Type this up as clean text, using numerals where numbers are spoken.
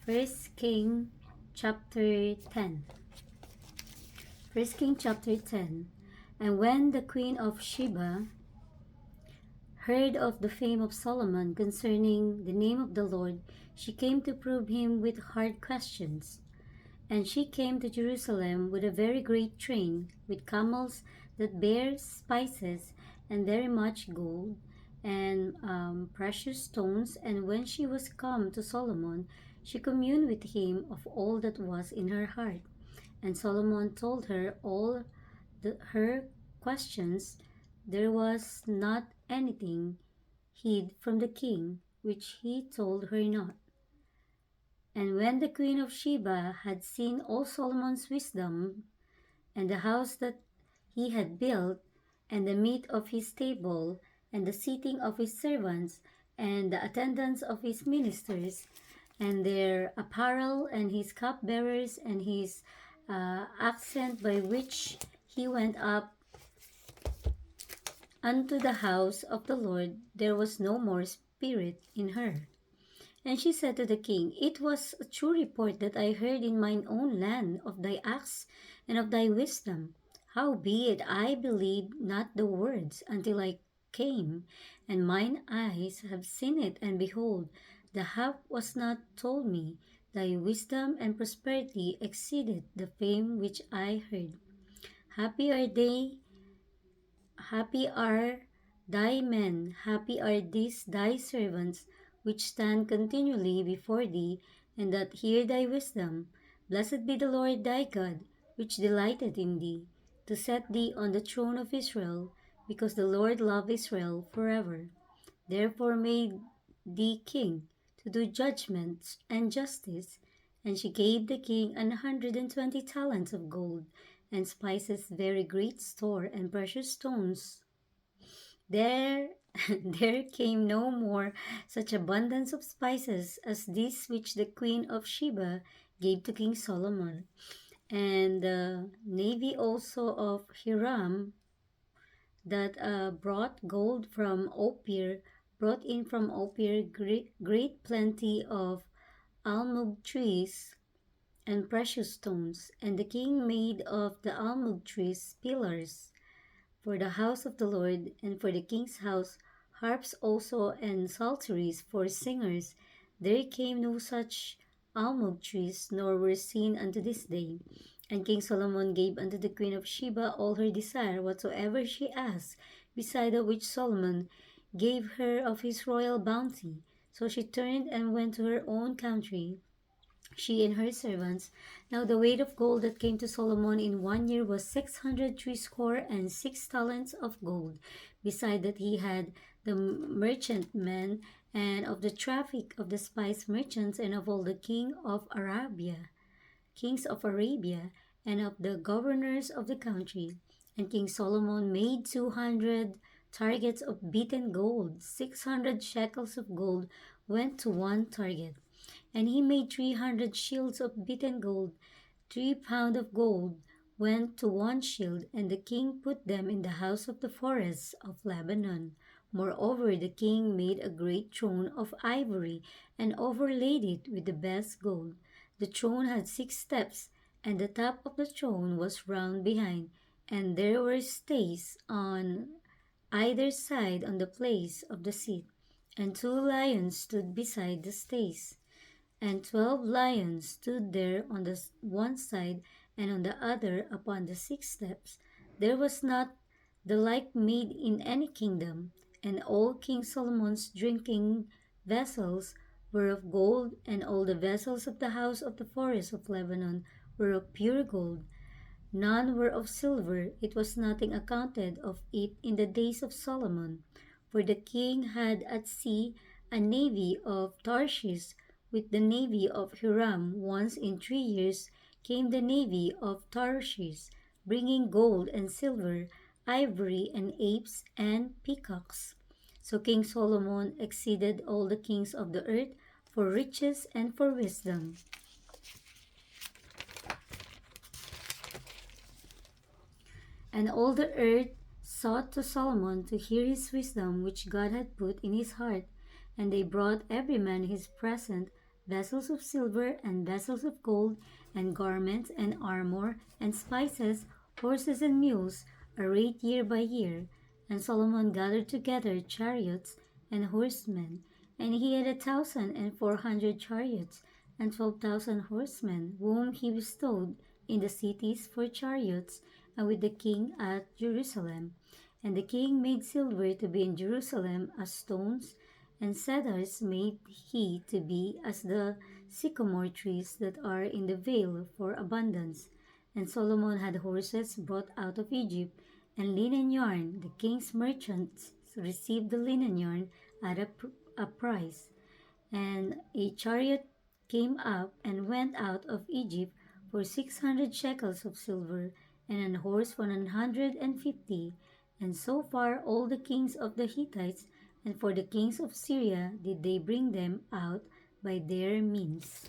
First King chapter 10. First King chapter 10. And when the queen of Sheba heard of the fame of Solomon concerning the name of the Lord, she came to prove him with hard questions. And she came to Jerusalem with a very great train, with camels that bear spices, and very much gold, and precious stones. And when she was come to Solomon, she communed with him of all that was in her heart. And Solomon told her all her questions. There was not anything hid from the king, which he told her not. And when the queen of Sheba had seen all Solomon's wisdom, and the house that he had built, and the meat of his table, and the seating of his servants, and the attendance of his ministers, and their apparel, and his cupbearers, and his accent by which he went up unto the house of the Lord, there was no more spirit in her. And she said to the king, It was a true report that I heard in mine own land of thy acts and of thy wisdom. Howbeit I believed not the words until I came, and mine eyes have seen it, and behold, the half was not told me. Thy wisdom and prosperity exceeded the fame which I heard. Happy are they, happy are thy men, happy are these thy servants, which stand continually before thee, and that hear thy wisdom. Blessed be the Lord thy God, which delighted in thee, to set thee on the throne of Israel, because the Lord loved Israel forever. Therefore made thee king, to do judgments and justice. And she gave the king 120 talents of gold, and spices very great store, and precious stones. There there came no more such abundance of spices as this which the queen of Sheba gave to King Solomon. And the navy also of Hiram that brought gold from Ophir, brought in from Ophir great plenty of almug trees and precious stones. And the king made of the almug trees pillars for the house of the Lord, and for the king's house harps also and psalteries for singers. There came no such almug trees, nor were seen unto this day. And King Solomon gave unto the queen of Sheba all her desire, whatsoever she asked, beside of which Solomon gave her of his royal bounty. So she turned and went to her own country, she and her servants. Now the weight of gold that came to Solomon in 1 year was 660 talents of gold. Beside that he had the merchantmen, and of the traffic of the spice merchants, and of all the kings of Arabia, and of the governors of the country. And King Solomon made 200 targets of beaten gold. 600 shekels of gold went to one target. And he made 300 shields of beaten gold. 3 pound of gold went to one shield, and the king put them in the house of the forests of Lebanon. Moreover, the king made a great throne of ivory, and overlaid it with the best gold. The throne had 6 steps, and the top of the throne was round behind, and there were stays on either side on the place of the seat, and 2 lions stood beside the stays. And 12 lions stood there on the one side, and on the other upon the 6 steps. There was not the like made in any kingdom. And all King Solomon's drinking vessels were of gold, and all the vessels of the house of the forest of Lebanon were of pure gold. None were of silver. It was nothing accounted of it in the days of Solomon. For the king had at sea a navy of Tarshish with the navy of Hiram. Once in 3 years came the navy of Tarshish, bringing gold and silver, ivory and apes and peacocks. So King Solomon exceeded all the kings of the earth for riches and for wisdom. And all the earth sought to Solomon to hear his wisdom which God had put in his heart. And they brought every man his present, vessels of silver and vessels of gold, and garments and armor and spices, horses and mules, arrayed year by year. And Solomon gathered together chariots and horsemen, and he had 1,400 chariots and 12,000 horsemen, whom he bestowed in the cities for chariots, and with the king at Jerusalem. And the king made silver to be in Jerusalem as stones, and cedars made he to be as the sycamore trees that are in the vale for abundance. And Solomon had horses brought out of Egypt, and linen yarn. The king's merchants received the linen yarn at a price. And a chariot came up and went out of Egypt for 600 shekels of silver, and an horse for 150. And so far all the kings of the Hittites and for the kings of Syria did they bring them out by their means.